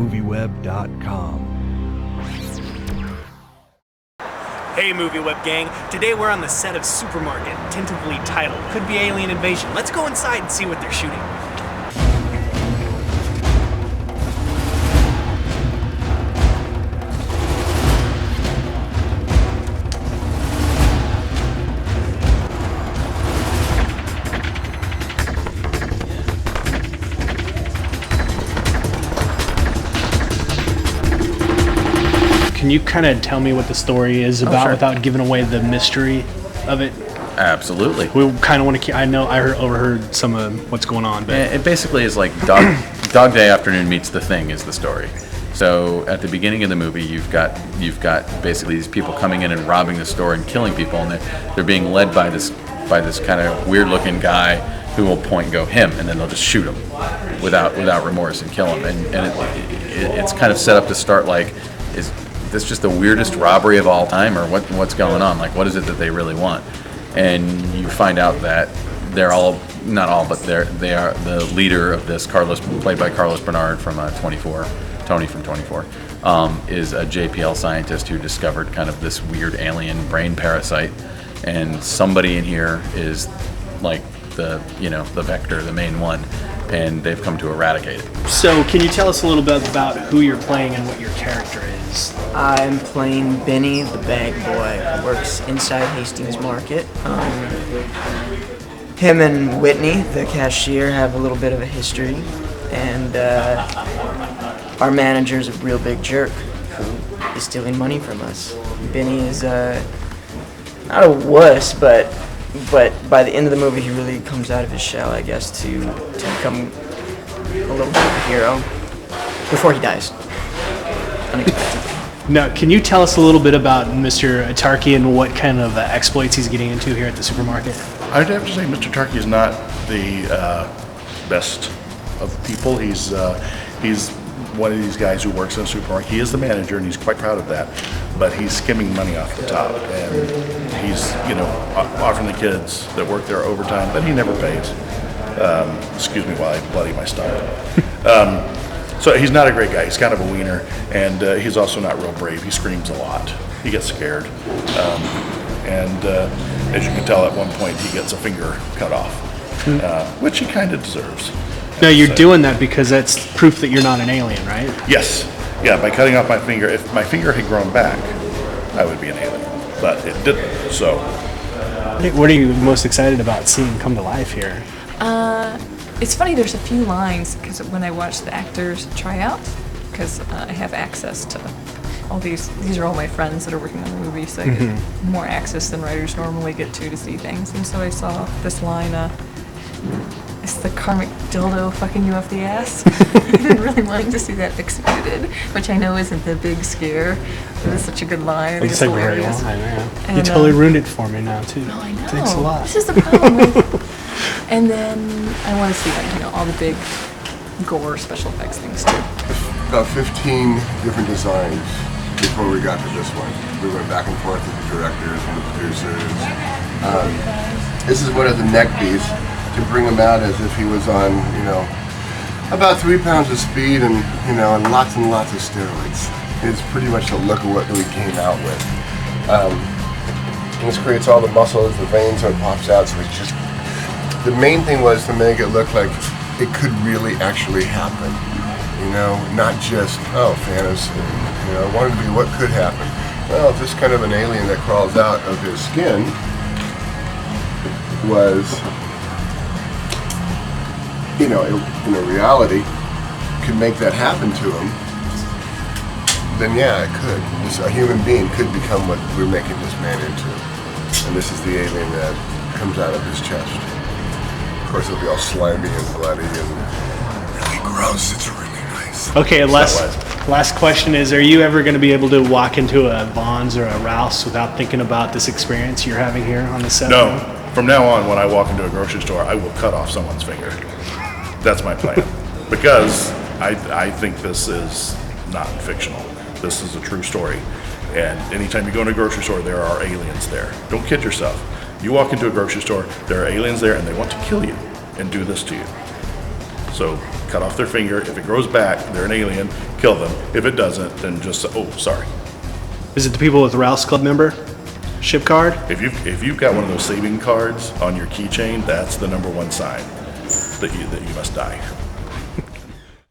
MovieWeb.com. Hey MovieWeb gang, today we're on the set of Supermarket, tentatively titled Could Be Alien Invasion. Let's go inside and see what they're shooting. Can you kind of tell me what the story is about without giving away the mystery of it? Absolutely. We kind of want to. I know I overheard some of what's going on, but It basically is like Dog Day Afternoon meets The Thing is the story. So at the beginning of the movie, you've got basically these people coming in and robbing the store and killing people, and they're being led by this kind of weird looking guy who will point and go him, and then they'll just shoot him without remorse and kill him, and it's kind of set up to start like, is this just the weirdest robbery of all time, or what's going on? Like, what is it that they really want? And you find out that they're all, not all, but they are the leader of this, Carlos, played by Carlos Bernard from 24, Tony from 24, is a JPL scientist who discovered kind of this weird alien brain parasite, and somebody in here is like the vector, the main one, and they've come to eradicate it. So can you tell us a little bit about who you're playing and what your character is? I'm playing Benny, the bag boy, who works inside Hastings Market. Him and Whitney, the cashier, have a little bit of a history, and our manager's a real big jerk who is stealing money from us. Benny is not a wuss, but by the end of the movie, he really comes out of his shell, I guess, to become a little bit of a hero before he dies. Unexpectedly. Now, can you tell us a little bit about Mr. Atarki and what kind of exploits he's getting into here at the supermarket? I'd have to say Mr. Tarky is not the best of people. He's one of these guys who works in a supermarket. He is the manager, and he's quite proud of that. But he's skimming money off the top, and he's offering the kids that work there overtime that he never pays. Excuse me while I bloody my stomach. So he's not a great guy. He's kind of a wiener, and he's also not real brave. He screams a lot. He gets scared, and as you can tell, at one point he gets a finger cut off, which he kind of deserves. No, you're doing that because that's proof that you're not an alien, right? Yes. Yeah, by cutting off my finger. If my finger had grown back, I would be an alien. But it didn't, so. What are you most excited about seeing come to life here? It's funny, there's a few lines, because when I watch the actors try out, because I have access to all these are all my friends that are working on the movie, so I get more access than writers normally get to see things. And so I saw this line, it's the karmic dildo fucking you off the ass. I've been really wanting to see that executed, which I know isn't the big scare, but it's such a good line. It's a great line, yeah. You totally ruined it for me now, too. No, I know. Thanks a lot. This is the problem. And then I want to see all the big gore special effects things too. About 15 different designs before we got to this one. We went back and forth with the directors and the producers. This is one of the neck beats to bring him out as if he was on, about 3 pounds of speed and lots and lots of steroids. It's pretty much the look of what we came out with. This creates all the muscles, the veins, so it pops out. So it's just. The main thing was to make it look like it could really actually happen, not just, fantasy, I wanted to be what could happen. Well, this kind of an alien that crawls out of his skin was, in a reality, could make that happen to him, then yeah, it could. A human being could become what we're making this man into. And this is the alien that comes out of his chest. Of course, it'll be all slimy and bloody and really gross. It's really nice. Okay, last question is, are you ever going to be able to walk into a Vons or a Rouse without thinking about this experience you're having here on the set? No. From now on, when I walk into a grocery store, I will cut off someone's finger. That's my plan. Because I think this is not fictional. This is a true story. And anytime you go into a grocery store, there are aliens there. Don't kid yourself. You walk into a grocery store, there are aliens there, and they want to kill you and do this to you. So cut off their finger. If it grows back, they're an alien. Kill them. If it doesn't, then just oh, sorry. Is it the people with Rouse Club membership card? If you've got one of those saving cards on your keychain, that's the #1 sign that you must die.